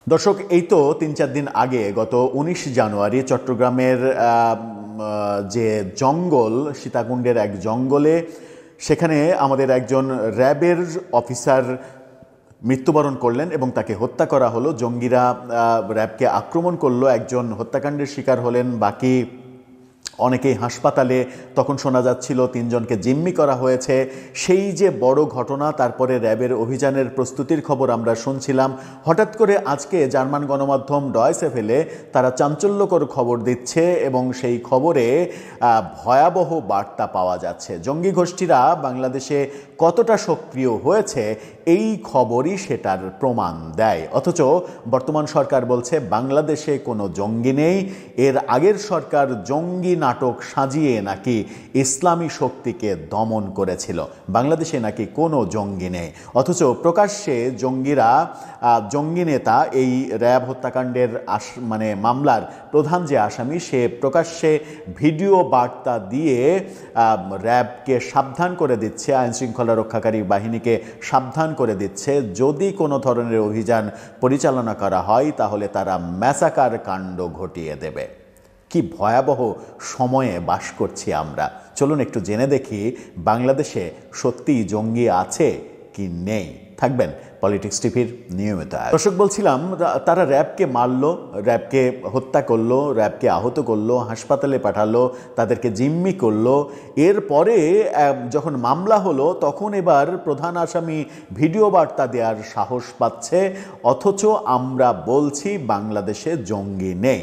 দর্শক, এই তো ৩-৪ দিন আগে গত ১৯ জানুয়ারি চট্টগ্রামের যে জঙ্গল, সীতাকুণ্ডের এক জঙ্গলে সেখানে আমাদের একজন র্যাবের অফিসার মৃত্যুবরণ করলেন এবং তাকে হত্যা করা হলো। জঙ্গিরা র্যাবকে আক্রমণ করলো, একজন হত্যাকাণ্ডের শিকার হলেন, বাকি অনেকেই হাসপাতালে। তখন শোনা যাচ্ছিল ৩ জনকে জিম্মি করা হয়েছে। সেই যে বড় ঘটনা, তারপরে র্যাবের অভিযানের প্রস্তুতির খবর আমরা শুনছিলাম। হঠাৎ করে আজকে জার্মান গণমাধ্যম ডয়েচে ভেলে তারা চাঞ্চল্যকর খবর দিচ্ছে এবং সেই খবরে ভয়াবহ বার্তা পাওয়া যাচ্ছে। জঙ্গি গোষ্ঠীরা বাংলাদেশে কতটা সক্রিয় হয়েছে এই খবরই সেটার প্রমাণ দেয়। অথচ বর্তমান সরকার বলছে বাংলাদেশে কোনো জঙ্গি নেই। এর আগের সরকার জঙ্গি নাটক সাজিয়ে নাকি ইসলামী শক্তিকে দমন করেছিল। বাংলাদেশে নাকি কোনো জঙ্গি নেই, অথচ প্রকাশ্যে জঙ্গি নেতা, এই র্যাব হত্যাকাণ্ডের মামলার প্রধান যে আসামি, সে প্রকাশ্যে ভিডিও বার্তা দিয়ে র্যাবকে সাবধান করে দিচ্ছে, আইনশৃঙ্খলা রক্ষাকারী বাহিনীকে সাবধান করে দিচ্ছে, যদি কোনো ধরনের অভিযান পরিচালনা করা হয় তাহলে তারা ম্যাসাকার কাণ্ড ঘটিয়ে দেবে। কি ভয়াবহ সময়ে বাস করছি আমরা। চলুন একটু জেনে দেখি বাংলাদেশে সত্যিই জঙ্গি আছে কি নেই। থাকবেন পলিটিক্স টিভির নিয়মিত। দর্শক, বলছিলাম তারা র্যাবকে মারলো, র্যাবকে হত্যা করলো, র্যাবকে আহত করলো, হাসপাতালে পাঠালো, তাদেরকে জিম্মি করলো। এরপরে যখন মামলা হলো তখন এবার প্রধান আসামি ভিডিও বার্তা দেওয়ার সাহস পাচ্ছে, অথচ আমরা বলছি বাংলাদেশে জঙ্গি নেই।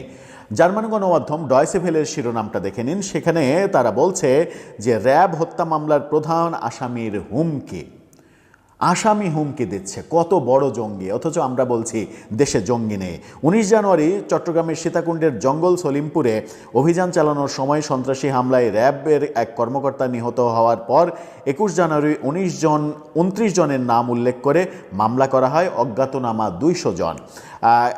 জার্মান গণমাধ্যম ডয়েচে ভেলের শিরোনামটা দেখে নিন। সেখানে তারা বলছে যে র্যাব হত্যা মামলার প্রধান আসামির হুমকি। আসামি হুমকি দিচ্ছে, কত বড় জঙ্গি, অথচ আমরা বলছি দেশে জঙ্গি নেই। ১৯ জানুয়ারি চট্টগ্রামের সীতাকুণ্ডের জঙ্গল সলিমপুরে অভিযান চালানোর সময় সন্ত্রাসী হামলায় র্যাবের এক কর্মকর্তা নিহত হওয়ার পর ২১ জানুয়ারি ২৯ জনের নাম উল্লেখ করে মামলা করা হয়, অজ্ঞাতনামা ২০০ জন।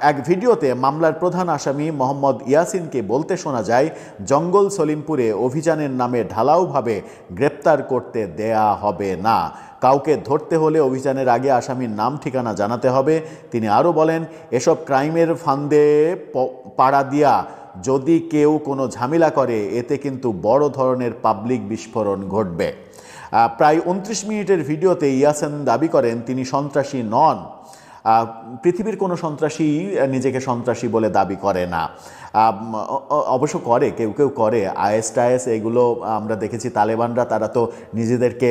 এক ভিডিওতে মামলার প্রধান আসামি মোহাম্মদ ইয়াসিনকে বলতে শোনা যায়, জঙ্গল সলিমপুরে অভিযানের নামে ঢালাওভাবে গ্রেপ্তার করতে দেয়া হবে না, কাউকে ধরতে হলে অভিযানের আগে আসামির নাম ঠিকানা জানাতে হবে। তিনি আরও বলেন, এসব ক্রাইমের ফান্দে পাড়া দিয়া যদি কেউ কোনো ঝামেলা করে এতে কিন্তু বড় ধরনের পাবলিক বিস্ফোরণ ঘটবে। প্রায় ২৯ মিনিটের ভিডিওতে ইয়াসিন দাবি করেন তিনি সন্ত্রাসী নন। পৃথিবীর কোনো সন্ত্রাসী নিজেকে সন্ত্রাসী বলে দাবি করে না। অবশ্য করে, কেউ কেউ করে, আইএস এগুলো আমরা দেখেছি, তালেবানরা তারা তো নিজেদেরকে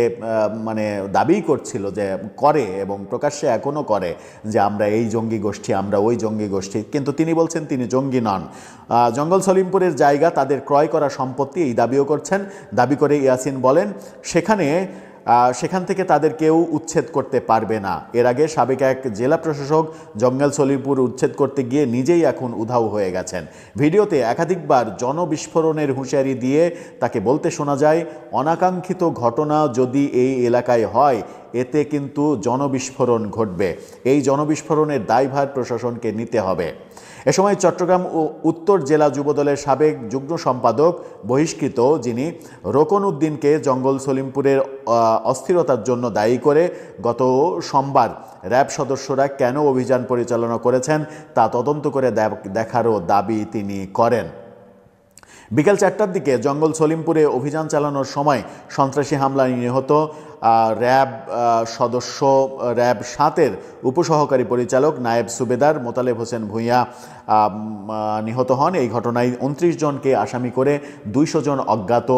দাবি করছিল যে করে, এবং প্রকাশ্যে এখনও করে যে আমরা এই জঙ্গি গোষ্ঠী, আমরা ওই জঙ্গি গোষ্ঠী, কিন্তু তিনি বলছেন তিনি জঙ্গি নন। জঙ্গল সলিমপুরের জায়গা তাদের ক্রয় করা সম্পত্তি, এই দাবিও করছেন। দাবি করে ইয়াসিন বলেন সেখান থেকে তাদের কেউ উচ্ছেদ করতে পারবে না। এর আগে সাবেক এক জেলা প্রশাসক জঙ্গল সলিমপুর উচ্ছেদ করতে গিয়ে নিজেই এখন উধাও হয়ে গেছেন। ভিডিওতে একাধিকবার জনবিস্ফোরণের হুঁশিয়ারি দিয়ে তাকে বলতে শোনা যায়, অনাকাঙ্ক্ষিত ঘটনা যদি এই এলাকায় হয় এতে কিন্তু জনবিস্ফোরণ ঘটবে, এই জনবিস্ফোরণের দায়ভার প্রশাসনকে নিতে হবে। এ সময় চট্টগ্রাম ও উত্তর জেলা যুবদলের সাবেক যুগ্ম সম্পাদক বহিষ্কৃত, যিনি রোকন উদ্দিনকে জঙ্গল সলিমপুরের অস্থিরতার জন্য দায়ী করে গত সোমবার র্যাব সদস্যরা কেন অভিযান পরিচালনা করেছেন তা তদন্ত করে দেখারও দাবি তিনি করেন। বিকেল ৪টার দিকে জঙ্গল সলিমপুরে অভিযান চালানোর সময় সন্ত্রাসী হামলায় নিহত র্যাব সদস্য, র্যাব ৭-এর উপসহকারী পরিচালক নায়েব সুবেদার মোতালেব হোসেন ভূঁইয়া নিহত হন। এই ঘটনায় ২৯ জনকে আসামি করে ২০০ জন অজ্ঞাত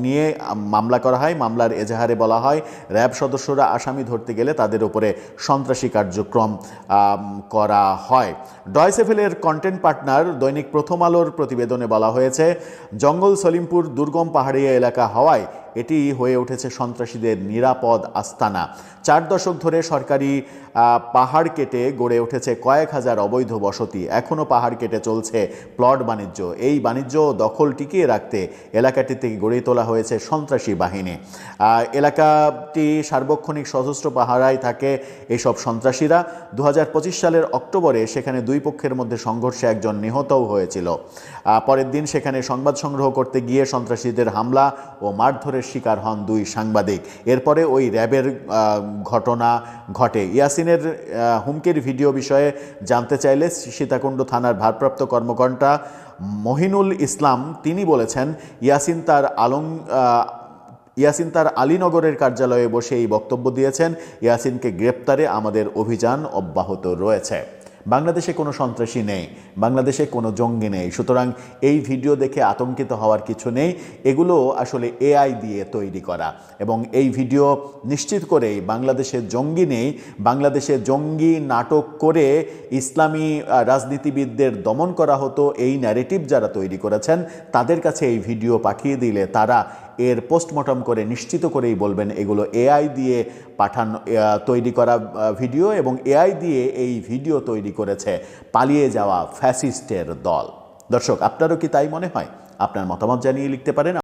নিয়ে মামলা করা হয়। মামলার এজাহারে বলা হয়, র্যাব সদস্যরা আসামি ধরতে গেলে তাদের উপরে সন্ত্রাসী কার্যক্রম করা হয়। ডয়েচে ভেলের কন্টেন্ট পার্টনার দৈনিক প্রথম আলোর প্রতিবেদনে বলা হয়েছে, জঙ্গল সলিমপুর দুর্গম পাহাড়ি এলাকা হওয়ায় এটি হয়ে উঠেছে সন্ত্রাসীদের নিরাপদ আস্তানা। ৪ দশক ধরে সরকারি পাহাড় কেটে গড়ে উঠেছে কয়েক হাজার অবৈধ বসতি। এখনও পাহাড় কেটে চলছে প্লট বাণিজ্য। এই বাণিজ্য দখল টিকিয়ে রাখতে এলাকাটিতে গড়ে তোলা হয়েছে সন্ত্রাসী বাহিনী। এলাকাটি সার্বক্ষণিক সশস্ত্র পাহারায় থাকে এইসব সন্ত্রাসীরা। ২০২৫ সালের অক্টোবরে সেখানে দুই পক্ষের মধ্যে সংঘর্ষে একজন নিহতও হয়েছিল। পরের দিন সেখানে সংবাদ সংগ্রহ করতে গিয়ে সন্ত্রাসীদের হামলা ও মারধরের শিকার হন 2 সাংবাদিক। এরপরে ওই র্যাবের ঘটনা ঘটে। ইয়াসিনের হুমকির ভিডিও বিষয়ে জানতে চাইলে সীতাকুণ্ড থানার ভারপ্রাপ্ত কর্মকর্তা মহিনুল ইসলাম তিনি বলেছেন, ইয়াসিন তার আলীনগরের কার্যালয়ে বসে এই বক্তব্য দিয়েছেন। ইয়াসিনকে গ্রেপ্তারে আমাদের অভিযান অব্যাহত রয়েছে। বাংলাদেশে কোনো সন্ত্রাসী নেই, বাংলাদেশে কোনো জঙ্গি নেই, সুতরাং এই ভিডিও দেখে আতঙ্কিত হওয়ার কিছু নেই। এগুলো আসলে এআই দিয়ে তৈরি করা, এবং এই ভিডিও নিশ্চিত করেই বাংলাদেশে জঙ্গি নেই। বাংলাদেশে জঙ্গি নাটক করে ইসলামী রাজনীতিবিদদের দমন করা হতো, এই ন্যারেটিভ যারা তৈরি করেছেন তাদের কাছে এই ভিডিও পাঠিয়ে দিলে তারা এর পোস্টমর্টম করে নিশ্চিত করেই বলবেন এগুলো এআই দিয়ে তৈরি করা ভিডিও, এবং এআই দিয়ে এই ভিডিও তৈরি করেছে পালিয়ে যাওয়া ফ্যাসিস্টের দল। দর্শক, আপনারও কি তাই মনে হয়? আপনার মতামত জানিয়ে লিখতে পারেন।